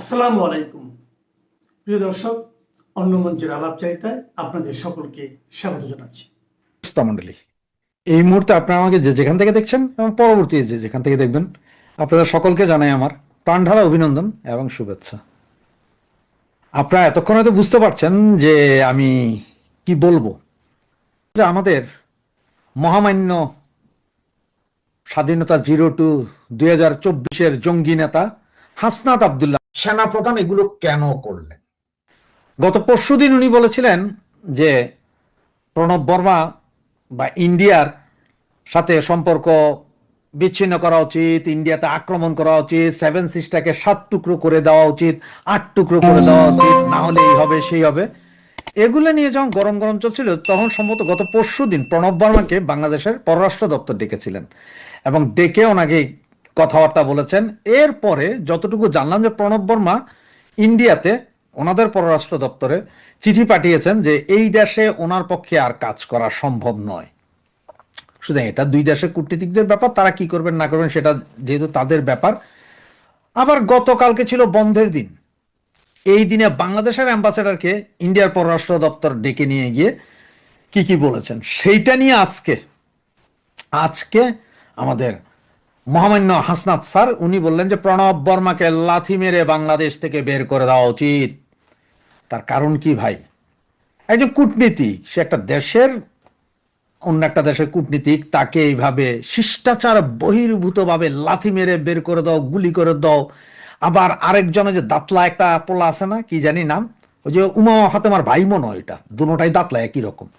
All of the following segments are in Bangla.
আসসালামু আলাইকুম প্রিয় দর্শক, অন্য মঞ্চের আলাপচারিতায় আপনাদের সকলকে স্বাগত জানাচ্ছি। মন্ডলী, এই মুহূর্তে আপনারা আমাকে যে যেখান থেকে দেখছেন এবং পরবর্তী যে যেখান থেকে দেখবেন, আপনাদের সকলকে জানাই আমার প্রাণঢালা অভিনন্দন এবং শুভেচ্ছা। আপনারা এতক্ষণ হয়তো বুঝতে পারছেন যে আমি কি বলবো, যে আমাদের মহামান্য স্বাধীনতা 02-2024 জঙ্গি নেতা হাসনাত আবদুল্লাহ সেনাপ্রধান এগুলো কেন করলেন? গত পরশুদিন উনি বলেছিলেন যে প্রণব বর্মা বা ইন্ডিয়ার সাথে সম্পর্ক বিচ্ছিন্ন করা উচিত, ইন্ডিয়াতে আক্রমণ করা উচিত, 7 সিস্টারকে 7 টুকরো করে দেওয়া উচিত, 8 টুকরো করে দেওয়া উচিত, না হলে এই হবে সেই হবে। এগুলো নিয়ে যখন গরম গরম চলছিল, তখন সম্ভবত গত পরশুদিন প্রণব বর্মাকে বাংলাদেশের পররাষ্ট্র দপ্তর ডেকেছিলেন এবং ডেকে ওনাকে কথাবার্তা বলেছেন। এরপরে যতটুকু জানলাম যে প্রণব বর্মা ইন্ডিয়াতে ওনাদের পররাষ্ট্র দপ্তরে চিঠি পাঠিয়েছেন যে এই দেশে ওনার পক্ষে আর কাজ করা সম্ভব নয়। সুতরাং এটা দুই দেশের কূটনীতিকদের ব্যাপার, তারা কি করবেন না করবেন সেটা যেহেতু তাদের ব্যাপার। আবার গতকালকে ছিল বন্ধের দিন, এই দিনে বাংলাদেশের অ্যাম্বাসেডারকে ইন্ডিয়ার পররাষ্ট্র দপ্তর ডেকে নিয়ে গিয়ে কি কি বলেছেন সেইটা নিয়ে আজকে আমাদের মহামান্য হাসনাত স্যার উনি বললেন যে প্রণব বর্মাকে লাথি মেরে বাংলাদেশ থেকে বের করে দেওয়া উচিত। তার কারণ কি ভাই? একজন কূটনীতিক, সে একটা দেশের অন্য একটা দেশের কূটনীতিক, তাকে এইভাবে শিষ্টাচার বহির্ভূতভাবে লাথি মেরে বের করে দাও, গুলি করে দাও। আবার আরেকজনে যে দাঁতলা একটা পোলা আছে না, কি জানি নাম, ওই যে উমামা ফাতেমার ভাই মনে হয়, ওইটা দুটোটাই দাঁতলা একই রকম।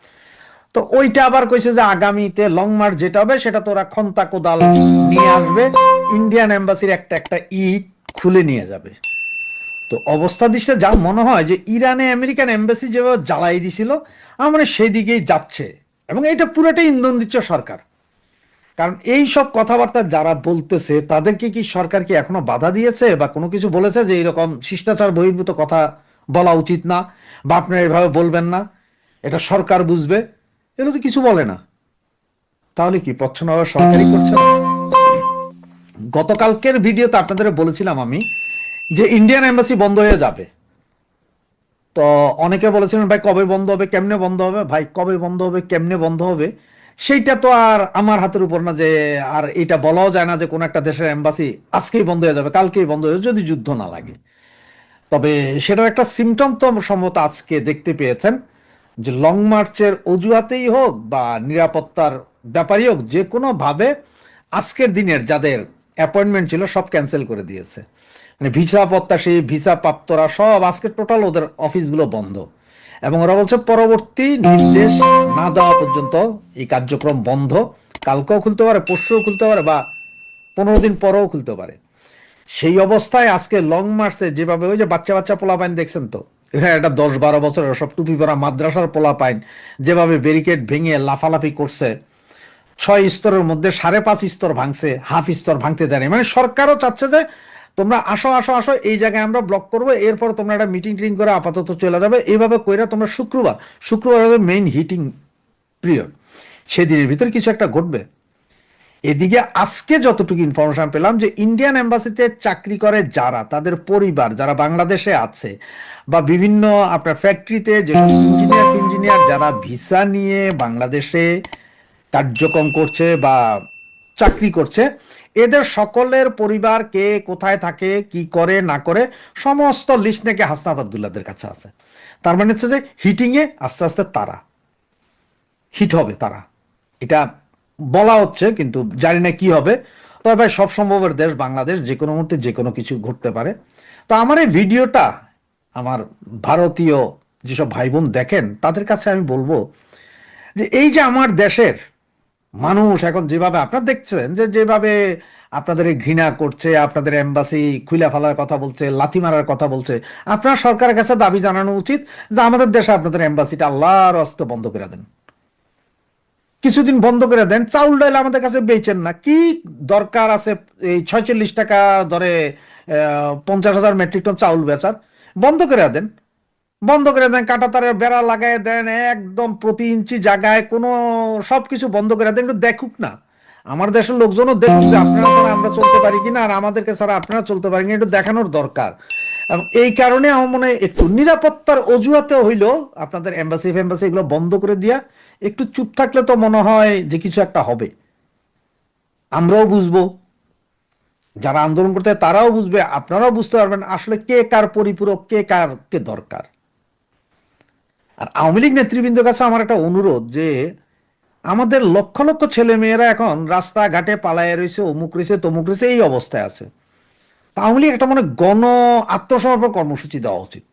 তো ওইটা আবার কইছে যে আগামীতে লং মার্চ যেটা হবে সেটা তো ওরা খন্তা কোদাল নিয়ে আসবে, ইন্ডিয়ান এম্বাসির একটা একটা ইট খুলে নিয়ে যাবে। তো অবস্থা দৃষ্টিতে যা মনে হয় যে ইরানে আমেরিকান এম্বাসি যেভাবে জ্বালাই দিছিল, আমার সেদিকেই যাচ্ছে এবং এটা পুরোটাই ইন্ধন দিচ্ছে সরকার। কারণ এই সব কথাবার্তা যারা বলতেছে তাদেরকে কি সরকার কি এখনো বাধা দিয়েছে বা কোনো কিছু বলেছে যে এইরকম শিষ্টাচার বহির্ভূত কথা বলা উচিত না বা আপনারা এভাবে বলবেন না, এটা সরকার বুঝবে? এগুলো তো কিছু বলে না। তাহলে কি প্রচ্ছন্নভাবে সরকারই করছে না? গতকালকের ভিডিওতে আপনাদের বলেছিলাম আমি যে ইন্ডিয়ান এম্বাসি বন্ধ হয়ে যাবে। তো অনেকে বলেছিলেন ভাই কবে বন্ধ হবে, কেমনে বন্ধ হবে? ভাই কবে বন্ধ হবে, কেমনে বন্ধ হবে সেইটা তো আর আমার হাতের উপর না, যে আর এটা বলাও যায় না যে কোন একটা দেশের এম্বাসি আজকেই বন্ধ হয়ে যাবে, কালকেই বন্ধ হয়ে যাবে যদি যুদ্ধ না লাগে। তবে সেটার একটা সিমটম তো সম্ভবত আজকে দেখতে পেয়েছেন, যে লং মার্চের অজুহাতেই হোক বা নিরাপত্তার ব্যাপারই হোক, যে কোনো ভাবে আজকের দিনের যাদের অ্যাপয়েন্টমেন্ট ছিল সব ক্যান্সেল করে দিয়েছে। মানে ভিসা প্রত্যাশী, ভিসা প্রাপ্তরা সব আজকে টোটাল ওদের অফিসগুলো বন্ধ এবং ওরা বলছে পরবর্তী নির্দেশ না দেওয়া পর্যন্ত এই কার্যক্রম বন্ধ। কালকেও খুলতে পারে, পরশুও খুলতে পারে, বা 15 দিন পরেও খুলতে পারে। সেই অবস্থায় আজকে লং মার্চে যেভাবে ওই যে বাচ্চা বাচ্চা পোলাপাইন দেখছেন তো, হ্যাঁ, এটা 10-12 বছরের সব টুপি পরা মাদ্রাসার পোলাপাইন যেভাবে ব্যারিকেড ভেঙে লাফালাফি করছে, 6 স্তরের মধ্যে 5.5 স্তর ভাঙছে, হাফ স্তর ভাঙতে দেয়নি। মানে সরকারও চাচ্ছে যে তোমরা আসো আসো আসো, এই জায়গায় আমরা ব্লক করবো, এরপর তোমরা একটা মিটিং টিটিং করে আপাতত চলে যাবে। এইভাবে কইরা তোমরা শুক্রবার হবে মেইন হিটিং পিরিয়ড, সেদিনের ভিতর কিছু একটা ঘটবে। এদিকে আজকে যতটুকু ইনফরমেশন পেলাম যে ইন্ডিয়ান এম্বাসিতে চাকরি করে যারা, তাদের পরিবার যারা বাংলাদেশে আছে বা বিভিন্ন আপনার ফ্যাক্টরিতে যে ইঞ্জিনিয়ার যারা ভিসা নিয়ে বাংলাদেশে কার্যক্রম করছে বা চাকরি করছে, এদের সকলের পরিবার কে কোথায় থাকে, কি করে না করে, সমস্ত লিস্ট নাকি হাসনাত আবদুল্লাহদের কাছে আছে। তার মানে হচ্ছে যে হিটিংয়ে আস্তে আস্তে তারা হিট হবে, তারা এটা বলা হচ্ছে, কিন্তু জানি না কি হবে। তবে ভাই সব সম্ভবের দেশ বাংলাদেশ, যে কোনো মুহূর্তে যে কোনো কিছু ঘটতে পারে। তো আমার এই ভিডিওটা আমার ভারতীয় যেসব ভাই বোন দেখেন তাদের কাছে আমি বলবো যে এই যে আমার দেশের মানুষ এখন যেভাবে আপনারা দেখছেন, যে যেভাবে আপনাদের ঘৃণা করছে, আপনাদের এম্বাসি খুলে ফেলার কথা বলছে, লাথি মারার কথা বলছে, আপনার সরকারের কাছে দাবি জানানো উচিত যে আমাদের দেশে আপনাদের এম্বাসিটা আল্লাহর হস্তে বন্ধ করে দেন, কিছুদিন বন্ধ করে দেন। চাউল ডাল আমাদের কাছে বেচেন না, কি দরকার আছে এই 46 টাকা ধরে 50,000 মেট্রিক টন চাউল বেচার? বন্ধ করে দেন, বন্ধ করে দেন, কাঁটাতারের বেড়া লাগাই দেন, একদম প্রতি ইঞ্চি জায়গায় কোনো সবকিছু বন্ধ করে দেন। একটু দেখুক না আমার দেশের লোকজনও, দেখুক যে আপনারা ছাড়া আমরা চলতে পারি কিনা, আর আমাদেরকে ছাড়া আপনারা চলতে পারি কিনা, একটু দেখানোর দরকার। এবং এই কারণে আমার মনে হয় একটু নিরাপত্তার অজুহাতে হইলো আপনাদের এম্বাসি ফেম্বাসি এগুলো বন্ধ করে দিয়া একটু চুপ থাকলে তো মনে হয় যে কিছু একটা হবে, আমরাও বুঝবো, যারা আন্দোলন করতে তারাও বুঝবে, আপনারাও বুঝতে পারবেন আসলে কে কার পরিপূরক, কে কার কে দরকার। আর আওয়ামী লীগ নেতৃবৃন্দের কাছে আমার একটা অনুরোধ যে আমাদের লক্ষ লক্ষ ছেলে মেয়েরা এখন রাস্তাঘাটে পালায় রয়েছে, অমুক রয়েছে তমুক রয়েছে, এই অবস্থায় আছে। তা আওয়ামী লীগ একটা গণ আত্মসমর্পণ কর্মসূচি দেওয়া উচিত,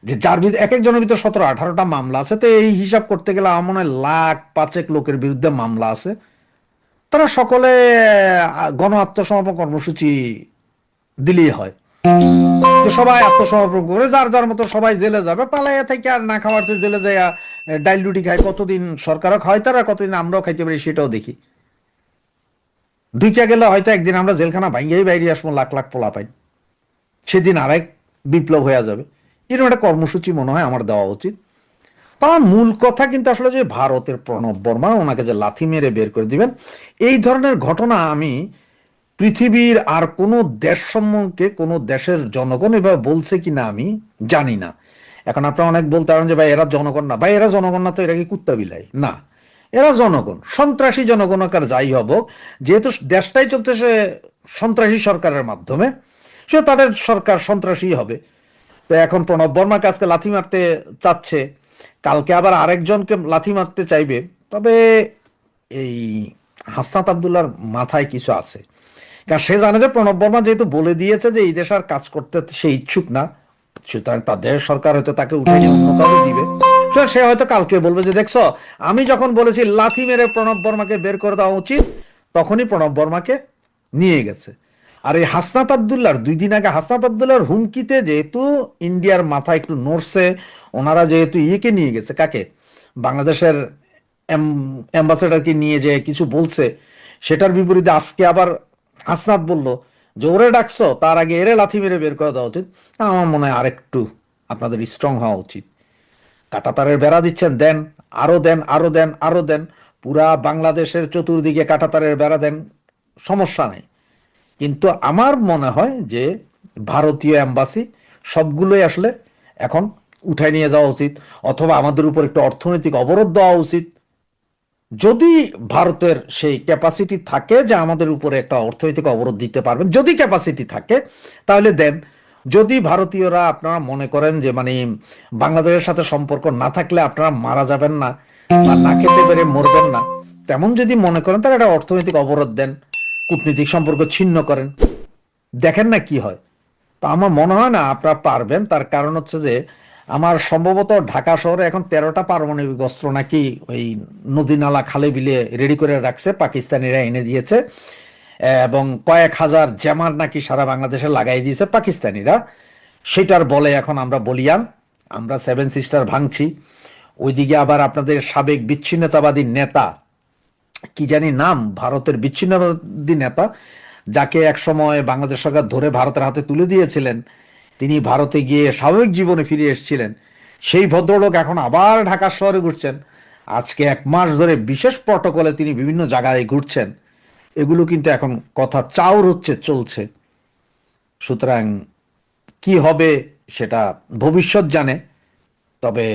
যে যার ভিতরে এক একজনের ভিতরে 17-18টা মামলা আছে, তো এই হিসাব করতে গেলে আমার মনে হয় লাখ পাঁচেক লোকের বিরুদ্ধে মামলা আছে, তারা সকলে গণ আত্মসমর্পণ কর্মসূচি দিলেই হয়, যে সবাই আত্মসমর্পণ করে যার যার মতো সবাই জেলে যাবে, পালাইয়া থেকে আর না খাওয়ার চেয়ে জেলে যাইয়া ডাইল রুটি খায়, কতদিন সরকারও খায় তারা, কতদিন আমরাও খাইতে পারি সেটাও দেখি। দুইটা গেলে হয়তো একদিন আমরা জেলখানা ভাঙ্গিয়াই বাইরে আসবো, লাখ লাখ পোলা পাই, সেদিন আরেক বিপ্লব হয়ে যাবে। এরকম একটা কর্মসূচি মনে হয় আমার দেওয়া উচিত। তার মূল কথা কিন্তু আসলে যে ভারতের প্রণব বর্মা ওনাকে যে লাথি মেরে বের করে দিবেন, এই ধরনের ঘটনা আমি পৃথিবীর আর কোনো দেশ সম্পর্কে কোনো দেশের জনগণ এভাবে বলছে কিনা আমি জানি না। এখন আপনারা অনেক বলতে পারেন যে ভাই এরা জনগণ না, ভাই এরা জনগণ না তো এরা কি কুত্তা বিলাই না, এরা জনগণ, সন্ত্রাসী জনগণ আকার যাই হব, যেহেতু দেশটাই চলতেছে সন্ত্রাসী সরকারের মাধ্যমে, সে তাদের সরকার সন্ত্রাসী হবে। তো এখন প্রণব বর্মাকে আজকে লাথি মারতে চাচ্ছে, কালকে আবার আরেকজনকে লাথি মারতে চাইবে। তবে এই হাসনাত আব্দুল্লাহর মাথায় কিছু আছে, কারণ সে জানে যে প্রণব বর্মা যেহেতু বলে দিয়েছে যে এই দেশ আর কাজ করতে সে ইচ্ছুক না, সুতরাং তাদের সরকার হয়তো তাকে উঠে নিয়ে অন্য কাউকে দিবে। সে হয়তো কালকে বলবে যে দেখছো, আমি যখন বলেছি লাথি মেরে প্রণব বর্মাকে বের করে দেওয়া উচিত, তখনই প্রণব বর্মাকে নিয়ে গেছে। আর এই হাসনাত আব্দুল্লাহর 2 দিন আগে হাসনাত আব্দুল্লাহর হুমকিতে যেহেতু ইন্ডিয়ার মাথা একটু নড়ছে, ওনারা যেহেতু ইয়েকে নিয়ে গেছে, কাকে, বাংলাদেশের অ্যাম্বাসেডারকে নিয়ে যে কিছু বলছে, সেটার বিপরীতে আজকে আবার হাসনাত বলল যে ওরে ডাকছো, তার আগে এরে লাথি মেরে বের করে দেওয়া উচিত। আমার মনে হয় আরেকটু আপনাদের স্ট্রং হওয়া উচিত। কাঁটাতারের বেড়া দিচ্ছেন, দেন, আরো দেন, আরো দেন, আরো দেন, পুরা বাংলাদেশের চতুর্দিকে কাঁটাতারের বেড়া দেন, সমস্যা নেই। কিন্তু আমার মনে হয় যে ভারতীয় এম্বাসি সবগুলোই আসলে এখন উঠায় নিয়ে যাওয়া উচিত, অথবা আমাদের উপর একটু অর্থনৈতিক অবরোধ দেওয়া উচিত। যদি ভারতের সেই ক্যাপাসিটি থাকে যে আমাদের উপরে একটা অর্থনৈতিক অবরোধ দিতে পারবেন, যদি ক্যাপাসিটি থাকে তাহলে দেন। যদি ভারতীয়রা আপনারা মনে করেন যে বাংলাদেশের সাথে সম্পর্ক না থাকলে আপনারা মারা যাবেন না বা না খেতে পেরে মরবেন না, তেমন যদি মনে করেন তাহলে একটা অর্থনৈতিক অবরোধ দেন, কূটনীতিক সম্পর্ক ছিন্ন করেন, দেখেন না কি হয়। তো আমার মনে হয় না আপনারা পারবেন। তার কারণ হচ্ছে যে আমার সম্ভবত ঢাকা শহরে এখন 13টা পারমাণবিক অস্ত্র নাকি ওই নদী নালা খালে বিলে রেডি করে রাখছে, পাকিস্তানিরা এনে দিয়েছে, এবং কয়েক হাজার জ্যামার নাকি সারা বাংলাদেশে লাগাই দিয়েছে পাকিস্তানিরা। সেটার বলে এখন আমরা বলিয়ান, আমরা 7 সিস্টার ভাঙছি। ওইদিকে আবার আপনাদের সাবেক বিচ্ছিন্নতাবাদী নেতা, কি জানি নাম, ভারতের বিচ্ছিন্নতাবাদী নেতা, যাকে এক সময় বাংলাদেশ সরকার ধরে ভারতের হাতে তুলে দিয়েছিলেন, তিনি ভারতে গিয়ে স্বাভাবিক জীবনে ফিরে এসেছিলেন, সেই ভদ্রলোক এখন আবার ঢাকা শহরে ঘুরছেন। আজকে 1 মাস ধরে বিশেষ প্রটোকলে তিনি বিভিন্ন জায়গায় ঘুরছেন। এগুলো কিন্তু এখন কথা চাউর হচ্ছে, চলছে। সুতরাং কি হবে সেটা ভবিষ্যৎ জানে। তবে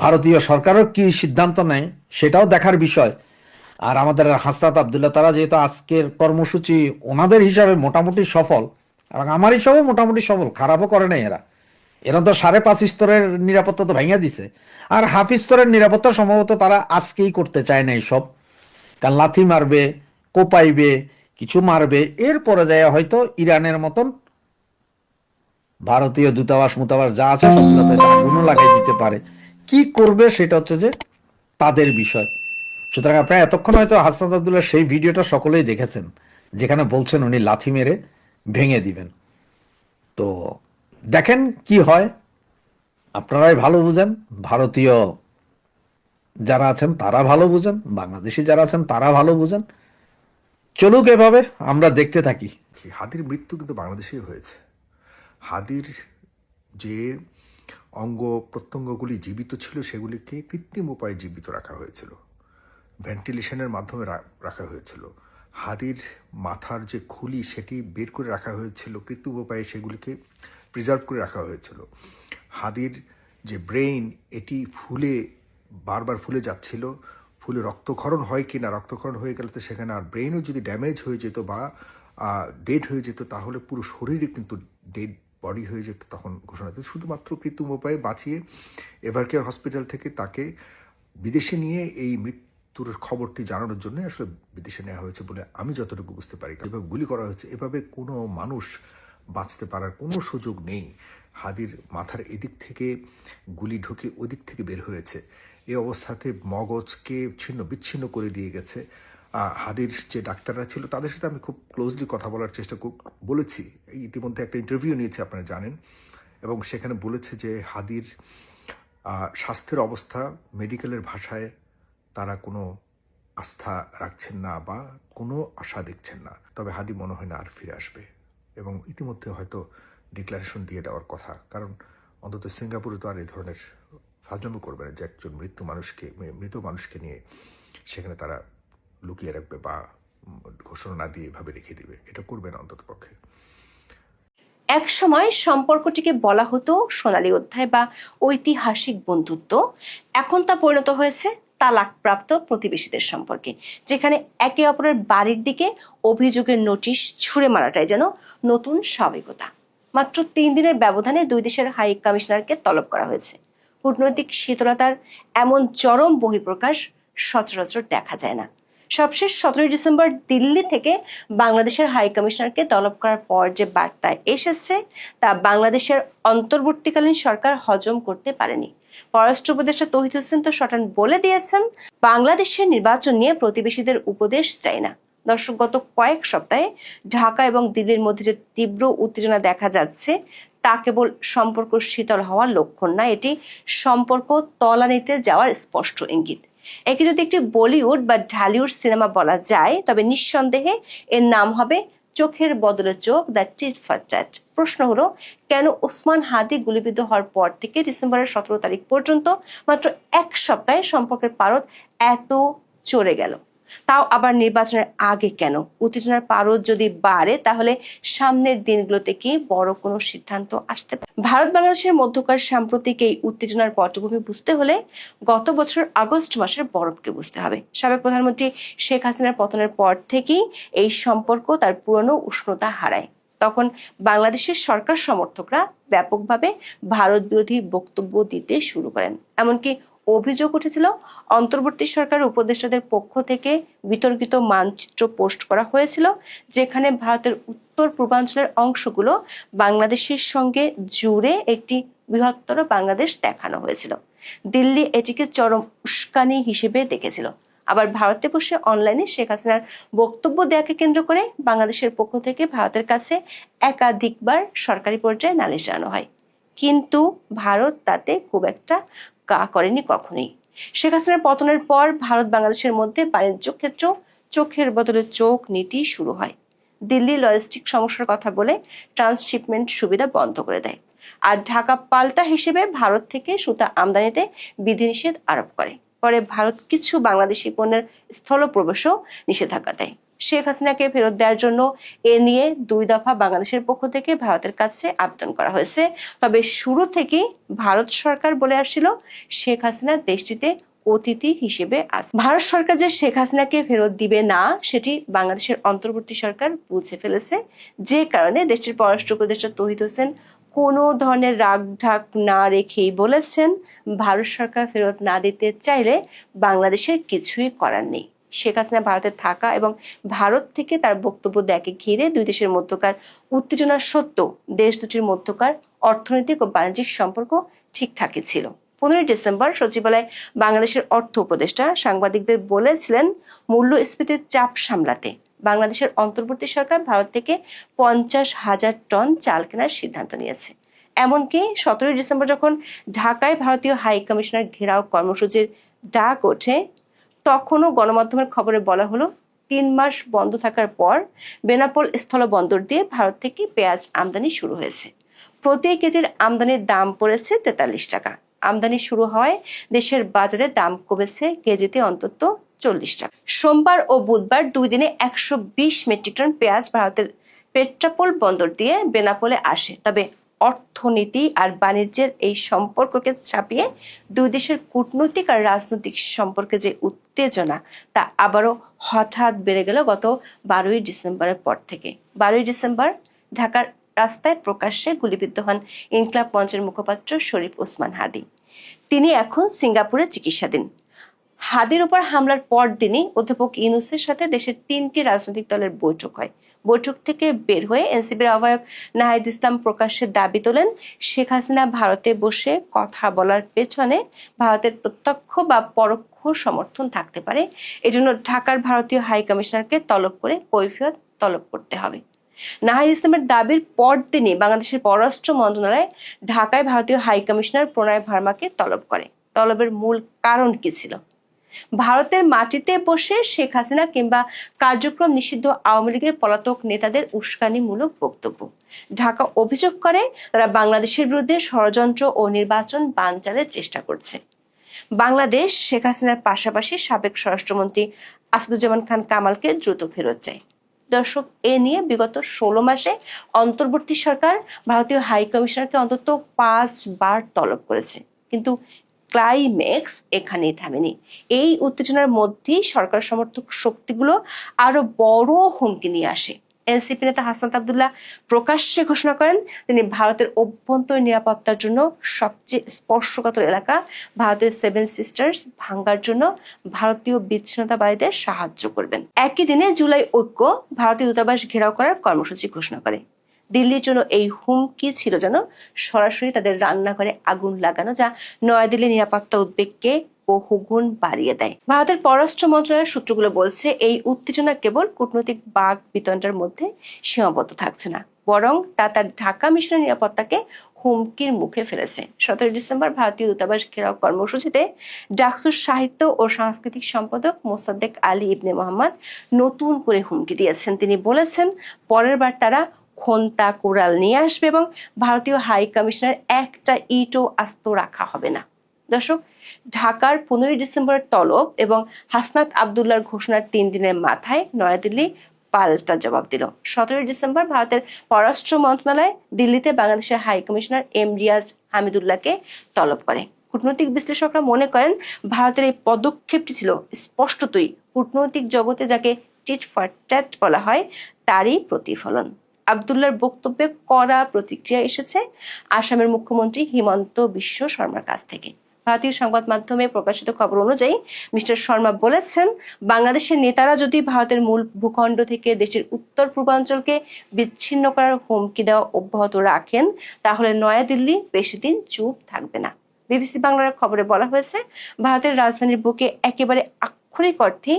ভারতীয় সরকারও কি সিদ্ধান্ত নেয় সেটাও দেখার বিষয়। আর আমাদের হাসনাত আব্দুল্লাহ তারা যেহেতু আজকের কর্মসূচি ওনাদের হিসাবে মোটামুটি সফল, এবং আমার হিসাবেও মোটামুটি সফল, খারাপও করে নাই এরা। এরা তো 5.5 স্তরের নিরাপত্তা তো ভেঙে দিছে। আর হাফ স্তরের নিরাপত্তা সম্ভবত তারা আজকেই করতে চায় না এইসব, কারণ লাথি মারবে, কোপাইবে, কিছু মারবে, এরপরে যায় হয়তো ইরানের মতন ভারতীয় দূতাবাস মুতাবাস যা আছে সবগুলোতে আগুনও লাগাই দিতে পারে। কি করবে সেটা হচ্ছে যে তাদের বিষয়। সুতরাং আপনারা এতক্ষণ হয়তো হাসনাত আব্দুল্লাহ সেই ভিডিওটা সকলেই দেখেছেন, যেখানে বলছেন উনি লাথি মেরে ভেঙে দিবেন। তো দেখেন কি হয়, আপনারাই ভালো বুঝেন, ভারতীয় যারা আছেন তারা ভালো বুঝেন, বাংলাদেশি যারা আছেন তারা ভালো বুঝেন। চলুক এভাবে, আমরা দেখতে থাকি। হাদির মৃত্যু কিন্তু বাংলাদেশেই হয়েছে। হাদির যে অঙ্গ প্রত্যঙ্গগুলি জীবিত ছিল সেগুলিকে কৃত্রিম উপায়ে জীবিত রাখা হয়েছিল, ভেন্টিলেশনের মাধ্যমে রাখা হয়েছিল। হাদির মাথার যে খুলি সেটি বের করে রাখা হয়েছিল কৃত্রিম উপায়ে, সেগুলিকে প্রিজার্ভ করে রাখা হয়েছিল। হাদির যে ব্রেইন, এটি বারবার ফুলে যাচ্ছিল, ফুলে রক্তক্ষরণ হয় কি না, রক্তক্ষরণ হয়ে গেলে তো সেখানে আর ব্রেইনও যদি ড্যামেজ হয়ে যেত বা ডেড হয়ে যেত, তাহলে পুরো শরীরে কিন্তু ডেড বডি হয়ে যেত তখন ঘোষণা হতো। শুধুমাত্র কৃত্রিম উপায়ে বাঁচিয়ে এভারকেয়ার হসপিটাল থেকে তাকে বিদেশে নিয়ে এই মৃত্যুর খবরটি জানানোর জন্য আসলে বিদেশে নেওয়া হয়েছে বলে আমি যতটুকু বুঝতে পারি। এভাবে গুলি করা হয়েছে, এভাবে কোনো মানুষ বাঁচতে পারার কোনো সুযোগ নেই। হাদির মাথার এদিক থেকে গুলি ঢুকে ওদিক থেকে বের হয়েছে। এই অবস্থাতে মগজকে ছিন্ন বিচ্ছিন্ন করে দিয়ে গেছে। হাদির যে ডাক্তাররা ছিল তাদের সাথে আমি খুব ক্লোজলি কথা বলার চেষ্টা বলেছি। ইতিমধ্যে একটা ইন্টারভিউ নিয়েছে, আপনারা জানেন, এবং সেখানে বলেছে যে হাদির স্বাস্থ্যের অবস্থা, মেডিকেলের ভাষায় তারা কোনো আস্থা রাখছেন না বা কোনো আশা দেখছেন না। তবে হাদি মনে হয় না আর ফিরে আসবে, এবং ইতিমধ্যে হয়তো ডিক্লারেশন দিয়ে দেওয়ার কথা। কারণ অন্তত সিঙ্গাপুরে তো আর এই ধরনের ফাজলামি করবে না যে একজন মৃত মানুষকে নিয়ে সেখানে তারা লুকিয়ে রাখবে বা ঘোষণা না দিয়ে এভাবে রেখে দিবে। এটা করবে না অন্তত পক্ষে। এক সময় সম্পর্কটিকে বলা হতো সোনালী অধ্যায় বা ঐতিহাসিক বন্ধুত্ব। এখন তা পরিণত হয়েছে তালাকপ্রাপ্ত প্রতিবেশীদের সম্পর্কে, যেখানে একে অপরের বাড়ির দিকে অভিযোগের নোটিশ ছুড়ে মারাটাই যেন নতুন স্বাভাবিকতা। মাত্র 3 দিনের ব্যবধানে 2 দেশের হাই কমিশনারকে তলব করা হয়েছে। কূটনৈতিক শীতলতার এমন চরম বহিঃপ্রকাশ সচরাচর দেখা যায় না। সবশেষ 17 ডিসেম্বর দিল্লি থেকে বাংলাদেশের হাই কমিশনারকে তলব করার পর যে বার্তা এসেছে তা বাংলাদেশের অন্তর্বর্তীকালীন সরকার হজম করতে পারেনি। পররাষ্ট্র উপদেষ্টা তৌহিদ হোসেন তো শটান বলে দিয়েছেন, বাংলাদেশের নির্বাচন নিয়ে প্রতিবেশীদের উপদেশ চাই না। দর্শক, গত কয়েক সপ্তাহে ঢাকা এবং দিল্লির মধ্যে যে তীব্র উত্তেজনা দেখা যাচ্ছে তা কেবল সম্পর্ক শীতল হওয়ার লক্ষণ না, এটি সম্পর্ক তলানিতে যাওয়ার স্পষ্ট ইঙ্গিত। একে যদি একটি বলিউড বা ঢালিউড সিনেমা বলা যায়, তবে নিঃসন্দেহে এর নাম হবে চোখের বদলে চোখ, দ্য টিট ফর ট্যাট। প্রশ্ন হলো, কেন ওসমান হাদি গুলিবিদ্ধ হওয়ার পর থেকে ডিসেম্বরের 17 তারিখ পর্যন্ত মাত্র 1 সপ্তাহে সম্পর্কের পারদ এত চড়ে গেল? তাও আবার নির্বাচনের আগে কেন? উত্তেজনার পারদ যদি বাড়ে তাহলে সামনের দিনগুলোতে কি বড় কোনো সিদ্ধান্ত আসতে পারে? ভারত বাংলাদেশের মধ্যকার সাম্প্রতিক এই উত্তেজনার পটভূমি বুঝতে হলে গত বছর আগস্ট মাসের বরফকে বুঝতে হবে। সাবেক প্রধানমন্ত্রী শেখ হাসিনার পতনের পর থেকেই এই সম্পর্ক তার পুরনো উষ্ণতা হারায়। তখন বাংলাদেশের সরকার সমর্থকরা ব্যাপকভাবে ভারত বিরোধী বক্তব্য দিতে শুরু করেন। এমনকি অভিযোগ উঠেছিল অন্তর্বর্তী সরকারের উপদেষ্টাদের পক্ষ থেকে বিতর্কিত মানচিত্র পোস্ট করা হয়েছিল, যেখানে ভারতের উত্তর পূর্বাঞ্চলের অংশগুলো বাংলাদেশের সঙ্গে জুড়ে একটি বৃহত্তর বাংলাদেশ দেখানো হয়েছিল। দিল্লি এটিকে চরম উস্কানি হিসেবে দেখেছিল। আবার ভারতে বসে অনলাইনে শেখ হাসিনার বক্তব্য দেওয়াকে কেন্দ্র করে বাংলাদেশের পক্ষ থেকে ভারতের কাছে একাধিকবার সরকারি পর্যায়ে নালিশ জানানো হয়, কিন্তু ভারত তাতে খুব একটা করেনি কখনোই। শেখ হাসিনার পতনের পর ভারত বাংলাদেশের মধ্যে বাণিজ্য ক্ষেত্র চোখের বদলে চোখ নীতি শুরু হয়। দিল্লি লজিস্টিক সমস্যার কথা বলে ট্রান্সশিপমেন্ট সুবিধা বন্ধ করে দেয়, আর ঢাকা পাল্টা হিসেবে ভারত থেকে সুতা আমদানিতে বিধিনিষেধ আরোপ করে। পরে ভারত কিছু বাংলাদেশি পণ্যের স্থল প্রবেশও নিষেধাজ্ঞা দেয়। শেখ হাসিনাকে ফেরত দেওয়ার জন্য এ নিয়ে 2 দফা বাংলাদেশের পক্ষ থেকে ভারতের কাছে আবেদন করা হয়েছে। তবে শুরু থেকেই ভারত সরকার বলে আসছিল শেখ হাসিনা দেশটিতে অতিথি হিসেবে আছে। ভারত সরকার যে শেখ হাসিনাকে ফেরত দিবে না সেটি বাংলাদেশের অন্তর্বর্তী সরকার বুঝে ফেলেছে, যে কারণে দেশটির পররাষ্ট্র উপদেষ্টা তৌহিদ হোসেন কোনো ধরনের রাগ ঢাক না রেখেই বলেছেন, ভারত সরকার ফেরত না দিতে চাইলে বাংলাদেশের কিছুই করার নেই। শেখ হাসিনা ভারতে থাকা এবং ভারত থেকে তার বক্তব্য দেখে ঘিরে 2 দেশের মধ্যকার উত্তেজনা সত্ত্বেও দেশ দুটির মধ্যকার অর্থনৈতিক ও বাণিজ্যিক সম্পর্ক ঠিকঠাকই ছিল। 15 ডিসেম্বর সচিবালয়ে বাংলাদেশের অর্থ উপদেষ্টা সাংবাদিকদের বলেছিলেন, মূল্যস্ফীতির চাপ সামলাতে বাংলাদেশের অন্তর্বর্তী সরকার ভারত থেকে 50,000 টন চাল কেনার সিদ্ধান্ত নিয়েছে। এমনকি 17 ডিসেম্বর যখন ঢাকায় ভারতীয় হাই কমিশনার ঘেরাও কর্মসূচির ডাক ওঠে, তখনও গণমাধ্যমের খবরে বলা হলো 3 মাস বন্ধ থাকার পর বেনাপোল স্থলবন্দর দিয়ে ভারত থেকে পেঁয়াজ আমদানি শুরু হয়েছে। প্রতি কেজির আমদানির দাম পড়েছে 43 টাকা। আমদানি শুরু হওয়ায় দেশের বাজারে দাম কমেছে কেজিতে অন্তত 40 টাকা। সোমবার ও বুধবার 2 দিনে 120 মেট্রিক টন পেঁয়াজ ভারতের পেট্রাপোল বন্দর দিয়ে বেনাপোলে আসে। তবে অর্থনীতি আর বাণিজ্যের এই সম্পর্ককে ছাপিয়ে দুই দেশের কূটনৈতিক আর রাজনৈতিক সম্পর্কে যে উত্তেজনা তা আবারও হঠাৎ বেড়ে গেল গত 12ই ডিসেম্বরের পর থেকে। 12ই ডিসেম্বর ঢাকার রাস্তায় প্রকাশ্যে গুলিবিদ্ধ হন ইনকিলাব মঞ্চের মুখপাত্র শরীফ ওসমান হাদী। তিনি এখন সিঙ্গাপুরে চিকিৎসাধীন। হাদির উপর হামলার পর দিনই অধ্যাপক ইউনূসের সাথে দেশের 3টি রাজনৈতিক দলের বৈঠক হয়। বৈঠক থেকে বের হয়ে এনসিপির আহ্বায়ক নাহিদ ইসলাম প্রকাশ্যে দাবি তোলেন, শেখ হাসিনা ভারতে বসে কথা বলার পেছনে ভারতের প্রত্যক্ষ বা পরোক্ষ সমর্থন থাকতে পারে। এজন্য ঢাকার ভারতীয় হাই কমিশনারকে তলব করে কৈফিয়ত তলব করতে হবে। নাহিদ ইসলামের দাবির পরদিনই বাংলাদেশের পররাষ্ট্র মন্ত্রণালয় ঢাকায় ভারতীয় হাই কমিশনার প্রণয় ভার্মাকে তলব করে। তলবের মূল কারণ কি ছিল? ভারতের মাটিতে বসে শেখ হাসিনা কিংবা কার্যক্রম নিষিদ্ধ আওয়ামী লীগের পলাতক নেতাদের উস্কানিমূলক বক্তব্য। ঢাকা অভিযোগ করে তারা বাংলাদেশের বিরুদ্ধে ষড়যন্ত্র ও নির্বাচন বানচালের চেষ্টা করছে। বাংলাদেশ শেখ হাসিনার পাশাপাশি সাবেক স্বরাষ্ট্রমন্ত্রী আসাদুজ্জামান খান কামালকে দ্রুত ফেরত চায়। দর্শক, এ নিয়ে বিগত 16 মাসে অন্তর্বর্তী সরকার ভারতীয় হাই কমিশনারকে অন্তত 5 বার তলব করেছে, কিন্তু ক্লাইম্যাক্স এখানেই থামেনি। এই উত্তেজনার মধ্যেই সরকার সমর্থক শক্তিগুলো আরো বড় হুমকি নিয়ে আসে। এনসিপি নেতা হাসনাত আব্দুল্লাহ প্রকাশ্যে ঘোষণা করেন তিনি ভারতের অভ্যন্তরীণ নিরাপত্তার জন্য সবচেয়ে স্পর্শকাতর এলাকা ভারতের 7 সিস্টার্স ভাঙ্গার জন্য ভারতীয় বিচ্ছিন্নতাবাদীদের সাহায্য করবেন। একই দিনে জুলাই ঐক্য ভারতীয় দূতাবাস ঘেরাও করার কর্মসূচি ঘোষণা করে। দিল্লির জন্য এই হুমকি ছিল যেন সরাসরি তাদের রান্নাঘরে আগুন লাগানো, যা নয়াদিল্লির নিরাপত্তা উদ্বেগকে বহুগুণ বাড়িয়ে দেয়। ভারতের পররাষ্ট্র মন্ত্রণালয়ের সূত্রগুলো বলছে, এই উত্তেজনা কেবল কূটনৈতিক বাক বিতণ্ডার মধ্যে সীমাবদ্ধ থাকছে না, বরং তা তার ঢাকা মিশনের নিরাপত্তাকে হুমকির মুখে ফেলেছে। 17 ডিসেম্বর ভারতীয় দূতাবাস ঘেরাও কর্মসূচিতে ডাকসুর সাহিত্য ও সাংস্কৃতিক সম্পাদক মোসাদ্দেক আলী ইবনে মোহাম্মদ নতুন করে হুমকি দিয়েছেন। তিনি বলেছেন, পরের বার তারা খন্তা কোরাল নিয়ে আসবে এবং ভারতীয় হাই কমিশনার একটা ইটও আস্ত রাখা হবে না। দর্শক, ঢাকার 15 ডিসেম্বরের তলব এবং হাসনাত আব্দুল্লাহর ঘোষণার 3 দিনের মাথায় নয়াদিল্লি পাল্টা জবাব দিল। 17 ডিসেম্বর ভারতের পররাষ্ট্র মন্ত্রণালয় দিল্লিতে বাংলাদেশের হাই কমিশনার এম রিয়াজ হামিদুল্লাহকে তলব করে। কূটনৈতিক বিশ্লেষকরা মনে করেন, ভারতের এই পদক্ষেপটি ছিল স্পষ্টতই কূটনৈতিক জগতে যাকে টিট ফর ট্যাট বলা হয় তারই প্রতিফলন। আব্দুল্লাহর বক্তব্যে কড়া প্রতিক্রিয়া এসেছে আসামের মুখ্যমন্ত্রী হিমন্ত বিশ্ব শর্মার কাছ থেকে। ভারতীয় সংবাদ মাধ্যমে প্রকাশিত খবর অনুযায়ী মিস্টার শর্মা বলেছেন, বাংলাদেশের নেতারা যদি ভারতের মূল ভূখণ্ড থেকে দেশের উত্তর পূর্বাঞ্চলকে বিচ্ছিন্ন করার হুমকি দেওয়া অব্যাহত রাখেন, তাহলে নয়াদিল্লি বেশি দিন চুপ থাকবে না। বিবিসি বাংলার খবরে বলা হয়েছে, ভারতের রাজধানীর বুকে একেবারে আক্ষরিক অর্থে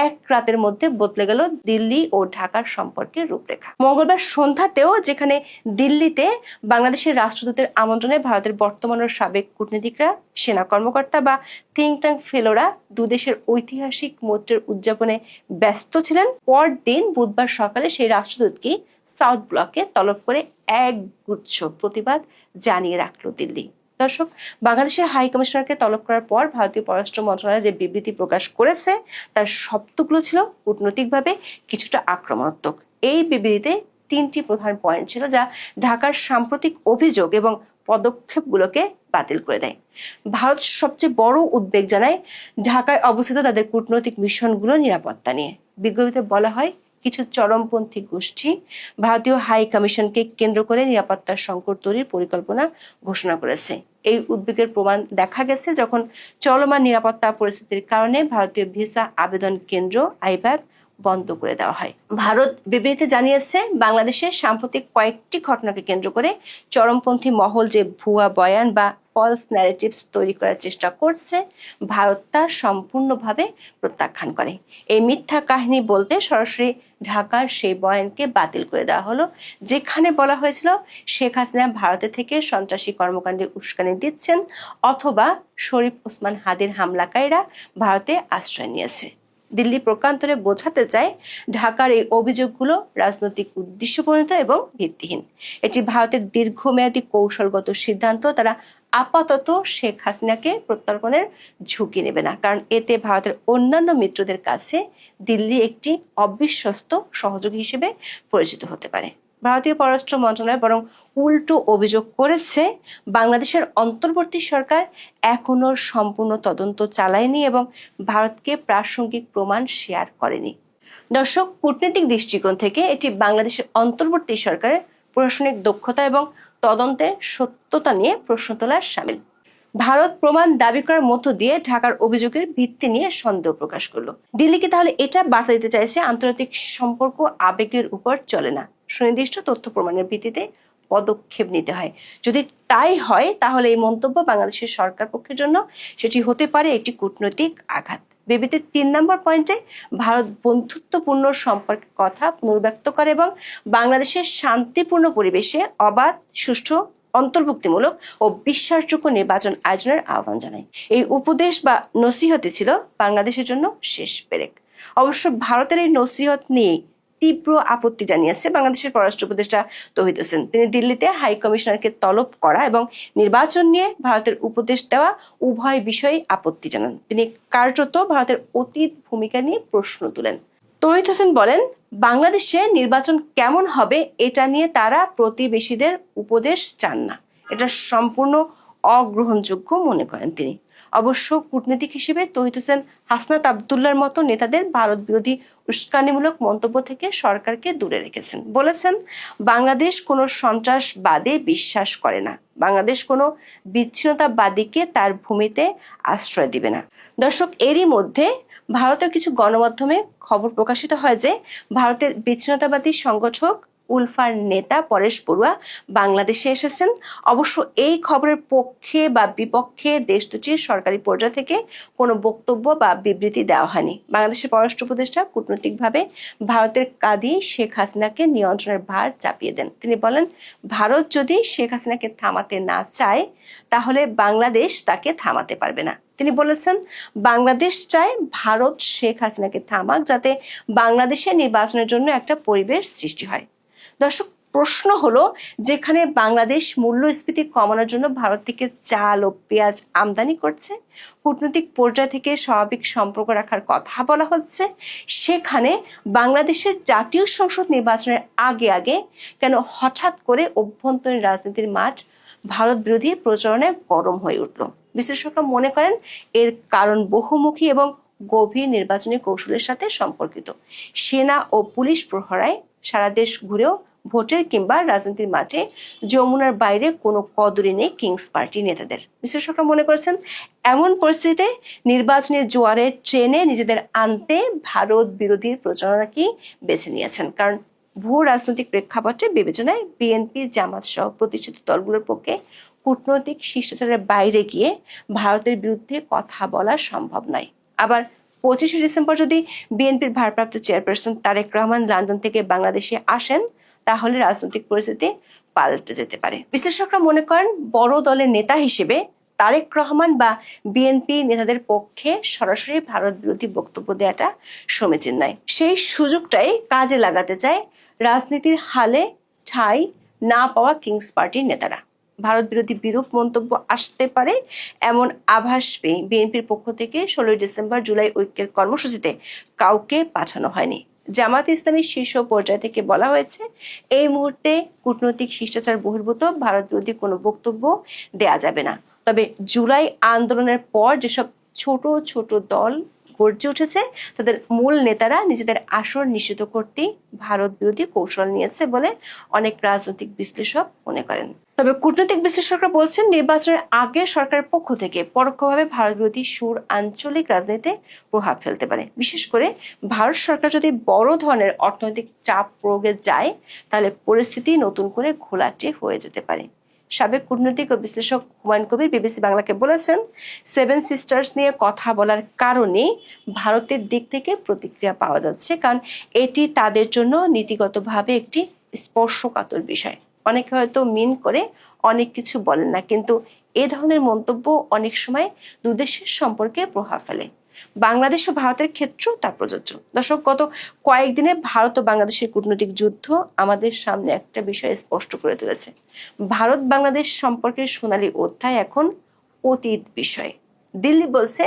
এক রাতের মধ্যে বদলে গেল দিল্লি ও ঢাকার সম্পর্কের রূপরেখা। মঙ্গলবার সন্ধ্যাতেও যেখানে দিল্লিতে বাংলাদেশের রাষ্ট্রদূতের আমন্ত্রণে ভারতের বর্তমান ও সাবেক কূটনীতিকরা, সেনা কর্মকর্তা বা থিঙ্ক ট্যাঙ্ক ফেলোরা দুদেশের ঐতিহাসিক মৈত্রীর উদযাপনে ব্যস্ত ছিলেন, পরদিন বুধবার সকালে সেই রাষ্ট্রদূতকে সাউথ ব্লকে তলব করে একগুচ্ছ প্রতিবাদ জানিয়ে রাখলো দিল্লি। দর্শক, বাংলাদেশের হাই কমিশনারকে তলব করার পর ভারতীয় পররাষ্ট্র মন্ত্রণালয় যে বিবৃতি প্রকাশ করেছে তার শব্দগুলো ছিল কূটনৈতিকভাবে কিছুটা আক্রমণাত্মক। এই বিবৃতিতে 3টি প্রধান পয়েন্ট ছিল, যা ঢাকার সাম্প্রতিক অভিযোগ এবং পদক্ষেপগুলোকে বাতিল করে দেয়। ভারত সবচেয়ে বড় উদ্বেগ জানায় ঢাকায় অবস্থিত তাদের কূটনৈতিক মিশনগুলোর নিরাপত্তা নিয়ে। বিজ্ঞপ্তিতে বলা হয়, কিছু চরমপন্থী গোষ্ঠী ভারতীয় হাই কমিশনকে কেন্দ্র করে নিরাপত্তার সংকট তৈরির পরিকল্পনা ঘোষণা করেছে। এই উদ্বেগের প্রমাণ দেখা গেছে যখন চলমান নিরাপত্তা পরিস্থিতির কারণে ভারতীয় ভিসা আবেদন কেন্দ্র আইভ্যাক বন্ধ করে দেওয়া হয়। ভারত বিবৃতিতে জানিয়েছে, বাংলাদেশের সাম্প্রতিক কয়েকটি ঘটনাকে কেন্দ্র করে চরমপন্থী মহল যে ভুয়া বয়ান বা ফলস ন্যারেটিভস তৈরি করার চেষ্টা করছে, ভারত তা সম্পূর্ণভাবে প্রত্যাখ্যান করে। এই মিথ্যা কাহিনী বলতে সরাসরি ঢাকার সেই বয়ানকে বাতিল করে দেওয়া হলো, যেখানে বলা হয়েছিল শেখ হাসিনা ভারতে থেকে সন্ত্রাসী কর্মকাণ্ডে উস্কানি দিচ্ছেন অথবা শরীফ ওসমান হাদির হামলাকারীরা ভারতে আশ্রয় নিয়েছে। দিল্লি প্রকান্তরে বোঝাতে চায়, ঢাকার এই অভিযোগগুলো রাজনৈতিক উদ্দেশ্যপ্রণীত এবং ভিত্তিহীন। এটি ভারতের দীর্ঘমেয়াদী কৌশলগত সিদ্ধান্ত। তারা আপাতত শেখ হাসিনাকে প্রত্যর্পণের ঝুঁকি নেবে না, কারণ এতে ভারতের অন্যান্য মিত্রদের কাছে দিল্লি একটি অবিশ্বস্ত সহযোগী হিসেবে পরিচিত হতে পারে। ভারতীয় পররাষ্ট্র মন্ত্রণালয় বরং উল্টো অভিযোগ করেছে বাংলাদেশের অন্তর্বর্তী সরকার এখনো সম্পূর্ণ তদন্ত চালায়নি এবং ভারতকে প্রাসঙ্গিক প্রমাণ শেয়ার করেনি। দর্শক, কূটনৈতিক দৃষ্টিকোণ থেকে এটি বাংলাদেশের অন্তর্বর্তী সরকারের প্রশাসনিক দক্ষতা এবং তদন্তের সত্যতা নিয়ে প্রশ্ন তোলার শামিল। ভারত প্রমাণ দাবি করার মধ্য দিয়ে ঢাকার অভিযোগের ভিত্তি নিয়ে সন্দেহ প্রকাশ করলো। দিল্লি কি তাহলে এটা বার্তা দিতে চাইছে আন্তর্জাতিক সম্পর্ক আবেগের উপর চলে না, সুনির্দিষ্ট তথ্য প্রমাণের ভিত্তিতে পদক্ষেপ নিতে হয়? যদি তাই হয় তাহলে এই মন্তব্য বাংলাদেশের সরকার পক্ষের জন্য সেটি হতে পারে একটি কূটনৈতিক আঘাত। বিবৃতির 3 নম্বর পয়েন্টে ভারত বন্ধুত্বপূর্ণ সম্পর্কের কথা পুনর্ব্যক্ত করে এবং বাংলাদেশের শান্তিপূর্ণ পরিবেশে অবাধ, সুষ্ঠু, অন্তর্ভুক্তিমূলক ও বিশ্বাসযোগ্য নির্বাচন আয়োজনের আহ্বান জানায়। এই উপদেশ বা নসিহতই ছিল বাংলাদেশের জন্য শেষ পেরেক। অবশ্য ভারতের এই নসিহত নিয়ে তীব্র আপত্তি জানিয়েছে বাংলাদেশের পররাষ্ট্র উপদেষ্টা তৌহিদ হোসেন। তিনি দিল্লিতে হাই কমিশনারকে তলব করা এবং নির্বাচন নিয়ে ভারতের উপদেশ দেওয়া উভয় বিষয়ে আপত্তি জানান। তিনি কার্যত ভারতের অতীত ভূমিকা নিয়ে প্রশ্ন তুলেন। তৌহিদ হোসেন বলেন, বাংলাদেশে নির্বাচন কেমন হবে এটা নিয়ে তারা প্রতিবেশীদের উপদেশ চান না, এটা সম্পূর্ণ অগ্রহণযোগ্য মনে করেন তিনি। অবশ্য কূটনীতিক হিসেবে তৌহিদ হোসেন হাসনাত আবদুল্লাহর মতো নেতাদের ভারত বিরোধী উস্কানিমূলক মন্তব্য থেকে সরকারকে দূরে রেখেছেন। বলেছেন, বাংলাদেশ কোনো সন্ত্রাসবাদে বিশ্বাস করে না, বাংলাদেশ কোনো বিচ্ছিন্নতাবাদীকে তার ভূমিতে আশ্রয় দিবে না। দর্শক, এরই মধ্যে ভারতের কিছু গণমাধ্যমে খবর প্রকাশিত হয় যে ভারতের বিচ্ছিন্নতাবাদী সংগঠক উলফার নেতা পরেশ বড়ুয়া বাংলাদেশে এসেছেন। অবশ্য এই খবরের পক্ষে বা বিপক্ষে দেশ দুটির সরকারি পর্যায় থেকে কোনো বক্তব্য বা বিবৃতি দেওয়া হয়নি। বাংলাদেশের পররাষ্ট্র উপদেষ্টা কূটনৈতিকভাবে ভারতের কাঁধে শেখ হাসিনাকে নিয়ন্ত্রণের ভার চাপিয়ে দেন। তিনি বলেন, ভারত যদি শেখ হাসিনাকে থামাতে না চায় তাহলে বাংলাদেশ তাকে থামাতে পারবে না। তিনি বলেছেন, বাংলাদেশ চায় ভারত শেখ হাসিনাকে থামাক, যাতে বাংলাদেশের নির্বাচনের জন্য একটা পরিবেশ সৃষ্টি হয়। দর্শক, প্রশ্ন হলো, যেখানে বাংলাদেশ মূল্যস্ফীতি কমানোর জন্য ভারত থেকে চাল ও পেঁয়াজ আমদানি করছে, কূটনৈতিক পর্যায় থেকে স্বাভাবিক সম্পর্ক রাখার কথা বলা হচ্ছে, সেখানে বাংলাদেশের জাতীয় সংসদ নির্বাচনের আগে আগে কেন হঠাৎ করে অভ্যন্তরীণ রাজনীতির মাঠ ভারত বিরোধী প্রচারণায় গরম হয়ে উঠল? বিশ্লেষকরা মনে করেন এর কারণ বহুমুখী এবং গভীর নির্বাচনী কৌশলের সাথে সম্পর্কিত। সেনা ও পুলিশ প্রহরায় সারা দেশ ঘুরেও ভোটের কিংবা রাজনীতির মাঠে যমুনার বাইরে কোনো কদরই নেই কিংস পার্টি নেতাদের। বিশ্লেষকরা মনে করছেন, এমন পরিস্থিতিতে নির্বাচনের জোয়ারে ট্রেনে নিজেদের আনতে ভারত বিরোধীর প্রচারণাকেই বেছে নিয়েছেন। কারণ ভূ রাজনৈতিক প্রেক্ষাপটে বিবেচনায় বিএনপি, জামাত সহ প্রতিষ্ঠিত দলগুলোর পক্ষে কূটনৈতিক শিষ্টাচারের বাইরে গিয়ে ভারতের বিরুদ্ধে কথা বলা সম্ভব নয়। আবার 25শে ডিসেম্বর যদি বিএনপির ভারপ্রাপ্ত চেয়ারপারসন তারেক রহমান লন্ডন থেকে বাংলাদেশে আসেন তাহলে রাজনৈতিক পরিস্থিতি পাল্টে যেতে পারে। বিশ্লেষকরা মনে করেন, বড় দলের নেতা হিসেবে তারেক রহমান বা বিএনপি নেতাদের পক্ষে সরাসরি ভারত বিরোধী বক্তব্য দেওয়াটা সমীচীন নয়। সেই সুযোগটাই কাজে লাগাতে চায় রাজনীতির হালে ঠাঁই না পাওয়া কিংস পার্টির নেতারা। ভারত বিরোধী বিরূপ মন্তব্য আসতে পারে এমন আভাস পেয়ে বিএনপির পক্ষ থেকে 16 ডিসেম্বর জুলাই ঐক্যের কর্মসূচিতে কাউকে পাঠানো হয়নি। জামাত ইসলামীর শীর্ষ পর্যায় থেকে বলা হয়েছে, এই মুহূর্তে কূটনৈতিক শিষ্টাচার বহির্ভূত ভারত বিরোধী কোনো বক্তব্য দেয়া যাবে না। তবে জুলাই আন্দোলনের পর যেসব ছোট ছোট দল গর্জে উঠেছে তাদের মূল নেতারা নিজেদের আসর নিশ্চিত করতে ভারত বিরোধী কৌশল নিয়েছে বলে অনেক রাজনৈতিক বিশ্লেষক মনে করেন। তবে কূটনৈতিক বিশ্লেষকরা বলছেন, নির্বাচনের আগে সরকারের পক্ষ থেকে পরোক্ষভাবে ভারত বিরোধী সুর আঞ্চলিক রাজনীতিতে প্রভাব ফেলতে পারে। বিশেষ করে ভারত সরকার যদি বড় ধরনের অর্থনৈতিক চাপ প্রয়োগে যায় তাহলে পরিস্থিতি নতুন করে ঘোলাটে হয়ে যেতে পারে। সাবেক কূটনৈতিক ও বিশ্লেষক হুমায়ুন কবির বিবিসি বাংলাকে বলেছেন, 7 সিস্টার্স নিয়ে কথা বলার কারণে ভারতের দিক থেকে প্রতিক্রিয়া পাওয়া যাচ্ছে, কারণ এটি তাদের জন্য নীতিগতভাবে একটি স্পর্শকাতর বিষয়। অনেকে হয়তো মিন করে অনেক কিছু বলেন না, কিন্তু এ ধরনের মন্তব্য অনেক সময় দুদেশের সম্পর্কে প্রভাব ফেলে। বাংলাদেশ ও ভারতের ক্ষেত্রেও তা প্রযোজ্য। দর্শক, গত কয়েকদিনে ভারত ও বাংলাদেশের কূটনৈতিক যুদ্ধ আমাদের সামনে একটা বিষয় স্পষ্ট করে তুলেছে। ভারত বাংলাদেশ সম্পর্কের সোনালী অধ্যায় এখন অতীত বিষয়। দিল্লি বলছে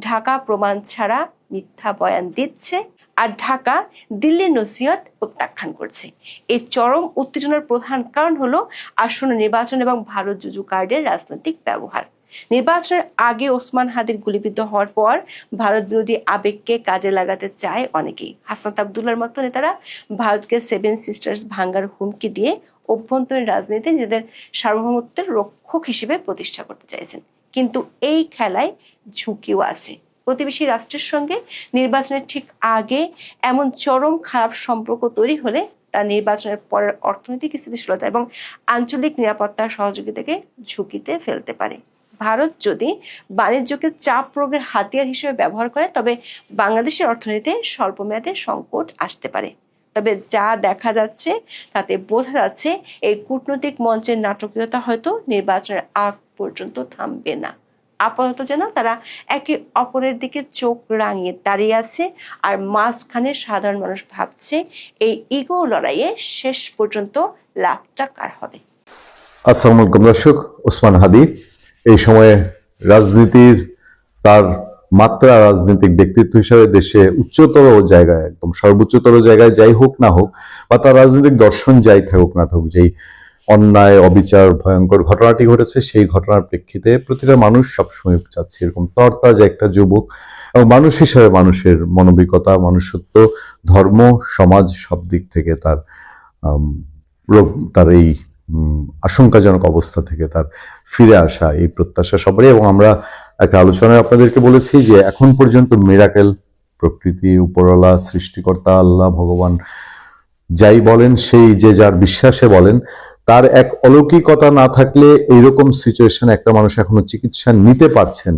ঢাকা প্রমাণ ছাড়া মিথ্যা বয়ান দিচ্ছে, আর ঢাকা দিল্লির নসিহত প্রত্যাখ্যান করছে। এই চরম উত্তেজনার প্রধান কারণ হলো আসন্ন নির্বাচন এবং ভারত জুজু কার্ডের রাজনৈতিক ব্যবহার। নির্বাচনের আগে ওসমান হাদির গুলিবিদ্ধ হওয়ার পর ভারত বিরোধী আবেগকে কাজে লাগাতে চায় অনেকেই। হাসনাত আব্দুল্লাহর মতো নেতারা ভারতকে 7 সিস্টার্স ভাঙ্গার হুমকি দিয়ে অভ্যন্তরীণ রাজনীতি নিজেদের সার্বভৌমত্বের রক্ষক হিসেবে প্রতিষ্ঠা করতে চাইছেন। কিন্তু এই খেলায় ঝুঁকিও আছে। প্রতিবেশী রাষ্ট্রের সঙ্গে নির্বাচনের ঠিক আগে এমন চরম খারাপ সম্পর্ক তৈরি হলে তা নির্বাচনের পরের অর্থনৈতিক স্থিতিশীলতা এবং আঞ্চলিক নিরাপত্তার সহযোগিতাকে ঝুঁকিতে ফেলতে পারে। ভারত যদি বাণিজ্যকে চাপ প্রয়োগের হাতিয়ার হিসেবে ব্যবহার করে তবে বাংলাদেশের অর্থনীতিতে স্বল্পমেয়াদে সংকট আসতে পারে। তবে যা দেখা যাচ্ছে তাতে বোঝা যাচ্ছে এই কূটনৈতিক মঞ্চের নাটকীয়তা হয়তো নির্বাচনের আগ পর্যন্ত থামবে না। আপাতত যেন তারা একে অপরের দিকে চোখ রাঙিয়ে দাঁড়িয়ে আছে, আর মাঝখানে সাধারণ মানুষ ভাবছে এই ইগো লড়াইয়ে শেষ পর্যন্ত লাভটা কার হবে। আসসালামু আলাইকুম দর্শক, ওসমান হাদি এই সময়ে রাজনীতির তার মাত্রা রাজনৈতিক ব্যক্তিত্ব হিসেবে দেশে উচ্চতর জায়গায়, একদম সর্বোচ্চতর জায়গায় যাই হোক না হোক, বা তার রাজনৈতিক দর্শন যাই থাকুক না থাকুক, যেই অন্যায় অবিচার ভয়ঙ্কর ঘটনাটি ঘটেছে সেই ঘটনার প্রেক্ষিতে প্রতিটা মানুষ সবসময় চাচ্ছে এরকম তরতাজা একটা যুবক এবং মানুষ হিসেবে মানুষের মানবিকতা, মনুষ্যত্ব, ধর্ম, সমাজ সব দিক থেকে তার এই আশঙ্কাজনক অবস্থা থেকে তার ফিরে আসা, এই প্রত্যাশা সবারই। এবং আমরা একটা আলোচনায় আপনাদেরকে বলেছি যে এখন পর্যন্ত মিরাকেল, প্রকৃতি, উপরওয়ালা, সৃষ্টিকর্তা, আল্লাহ, ভগবান যাই বলেন, সেই যে যার বিশ্বাসে বলেন, তার এক অলৌকিকতা না থাকলে এইরকম সিচুয়েশন একটা মানুষ এখনো চিকিৎসা নিতে পারছেন,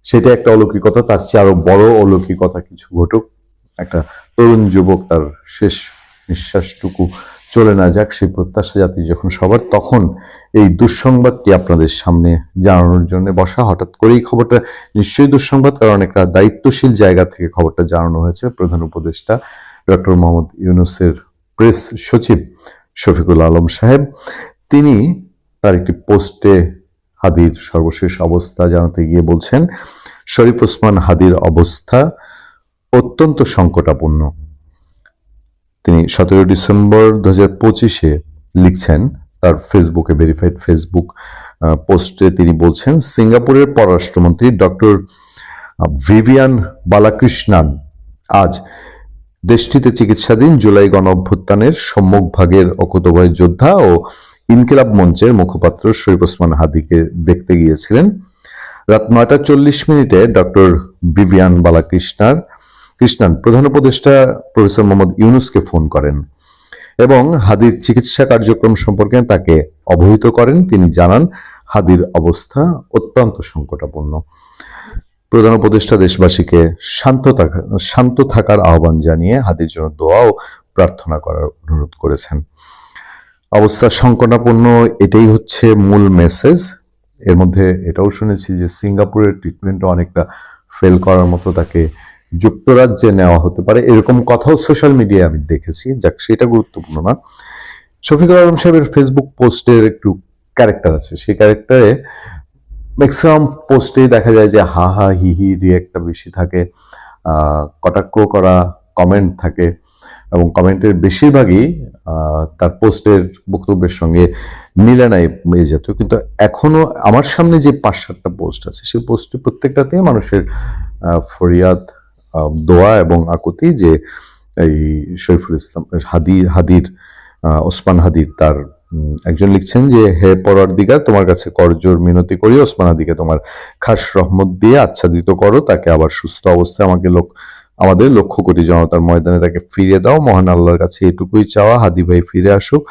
সেটা একটা অলৌকিকতা। তার চেয়ে আরো বড় অলৌকিকতা কিছু ঘটুক, একটা তরুণ যুবক তার শেষ নিঃশ্বাসটুকু চলে না যাক, সেই প্রত্যাশা জাতি যখন সবার, তখন এই দুঃসংবাদটি আপনাদের সামনে জানানোর জন্য বসা। হঠাৎ করে এই খবরটা নিশ্চয়ই দুঃসংবাদ, কারণ একটা দায়িত্বশীল জায়গা থেকে খবরটা জানানো হয়েছে। প্রধান উপদেষ্টা ডক্টর মোহাম্মদ ইউনূসের প্রেস সচিব শফিকুল আলম সাহেব, তিনি তার একটি পোস্টে হাদির সর্বশেষ অবস্থা জানাতে গিয়ে বলছেন, শরীফ ওসমান হাদির অবস্থা অত্যন্ত সংকটাপন্ন। তিনি 17 ডিসেম্বর 2025 লিখছেন তার ফেসবুকে, ভেরিফাইড ফেসবুক পোস্টে তিনি বলছেন, সিঙ্গাপুরের পররাষ্ট্রমন্ত্রী ডক্টর ভিভিয়ান বালাকৃষ্ণান আজ দেশটিতে চিকিৎসাধীন জুলাই গণ অভ্যুত্থানের সম্মুখভাগের অকুতোভয় যোদ্ধা ও ইনকিলাব মঞ্চের মুখপাত্র শরীফ ওসমান হাদিকে দেখতে গিয়েছিলেন। রাত 9:40 ডক্টর ভিভিয়ান বালাকৃষ্ণান প্রধান উপদেষ্টা প্রফেসর মোহাম্মদ ইউনূসকে ফোন করেন এবং হাদির চিকিৎসা কার্যক্রম সম্পর্কে তাকে অবহিত করেন। তিনি জানান হাদির অবস্থা অত্যন্ত সংকটাপন্ন। প্রধান উপদেষ্টা দেশবাসীকে শান্ত থাকার আহ্বান জানিয়ে হাদির জন্য দোয়া ও প্রার্থনা করার অনুরোধ করেছেন। অবস্থা সংকটাপন্ন, এটাই হচ্ছে মূল মেসেজ। এর মধ্যে এটাও শুনেছি যে সিঙ্গাপুরের ট্রিটমেন্টও অনেকটা ফেল করার মতো, তাকে যুক্তরাজ্যে নেওয়া হতে পারে, এরকম কথাও সোশ্যাল মিডিয়ায় আমি দেখেছি। যাক, সেটা গুরুত্বপূর্ণ না। শফিকুল আলম সাহেবের ফেসবুক পোস্টের একটু ক্যারেক্টার আছে, সেই ক্যারেক্টারে ম্যাক্সিমাম পোস্টেই দেখা যায় যে হা হা হি হি রিয়েক্টটা বেশি থাকে, কটাক্ষ করা কমেন্ট থাকে, এবং কমেন্টের বেশিরভাগই তার পোস্টের বক্তব্যের সঙ্গে মিলে নাই এই জাতীয়। কিন্তু এখনো আমার সামনে যে 5-7টা পোস্ট আছে, সেই পোস্টে প্রত্যেকটাতে মানুষের ফরিয়াদ, দোয়া এবং আকুতি যে এই শরীফুল ইসলাম হাদির ওসমান হাদির তার একজন লিখছেন যে, হে পরওয়ারদিগার, তোমার কাছে করজোর মিনতি করি, ওসমান হাদিকে তোমার খাস রহমত দিয়ে আচ্ছাদিত করো, তাকে আবার সুস্থ অবস্থায় আমাদের 1,00,000 কোটি জনতার ময়দানে তাকে ফিরিয়ে দাও। মহান আল্লাহর কাছে এটুকুই চাওয়া, হাদি ভাই ফিরে আসুক।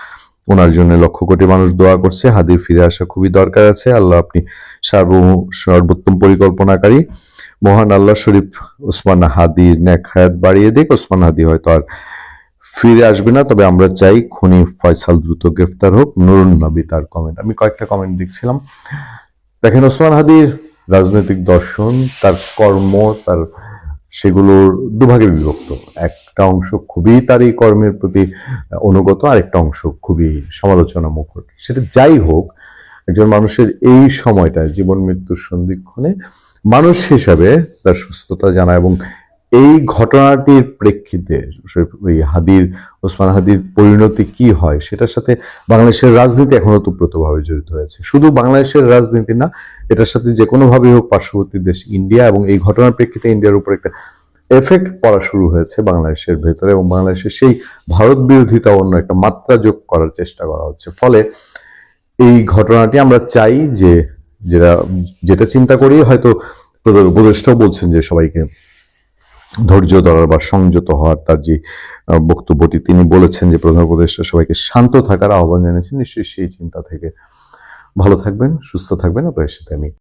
ওনার জন্য 1,00,000 কোটি মানুষ দোয়া করছে, হাদির ফিরে আসা খুবই দরকার আছে। আল্লাহ আপনি সর্বোত্তম পরিকল্পনাকারী। মহান আল্লাহ শরীফ ওসমান হাদির নেক হায়াত বাড়িয়ে দিক। ওসমান হাদি হয়তো আর ফিরে আসবে না, তবে আমরা চাই খুনি ফয়সাল দ্রুত গ্রেফতার হোক। নুরুন নবী তার কমেন্ট, আমি কয়েকটা কমেন্ট দেখছিলাম। দেখেন, ওসমান হাদির রাজনৈতিক দর্শন, তার কর্ম, তার সেগুলোর দুভাগে বিভক্ত। একটা অংশ খুবই তার এই কর্মের প্রতি অনুগত, আরেকটা অংশ খুবই সমালোচনা মুখর। সেটা যাই হোক, একজন মানুষের এই সময়টায় জীবন মৃত্যুর সন্ধিক্ষণে মানুষ হিসাবে তার সুস্থতা জানা এবং এই ঘটনাটির প্রেক্ষিতে ওই ওসমান হাদির পরিণতি কি হয় সেটার সাথে বাংলাদেশের রাজনীতি এখন ওতপ্রোতভাবে জড়িত হয়েছে। শুধু বাংলাদেশের রাজনীতি না, এটার সাথে যে কোনোভাবেই হোক পার্শ্ববর্তী দেশ ইন্ডিয়া, এবং এই ঘটনার প্রেক্ষিতে ইন্ডিয়ার উপর একটা এফেক্ট পড়া শুরু হয়েছে বাংলাদেশের ভেতরে, এবং বাংলাদেশের সেই ভারত বিরোধিতা অন্য একটা মাত্রা যোগ করার চেষ্টা করা হচ্ছে। ফলে এই ঘটনাটি আমরা চাই যে যেটা চিন্তা করি, হয়তো প্রধান উপদেষ্টাও বলছেন যে সবাইকে ধৈর্য ধরার বা সংযত হওয়ার, তার যে বক্তব্যটি তিনি বলেছেন যে প্রধান উপদেষ্টা সবাইকে শান্ত থাকার আহ্বান জানিয়েছেন, নিশ্চয়ই সেই চিন্তা থেকে ভালো থাকবেন, সুস্থ থাকবেন, আপনার সাথে আমি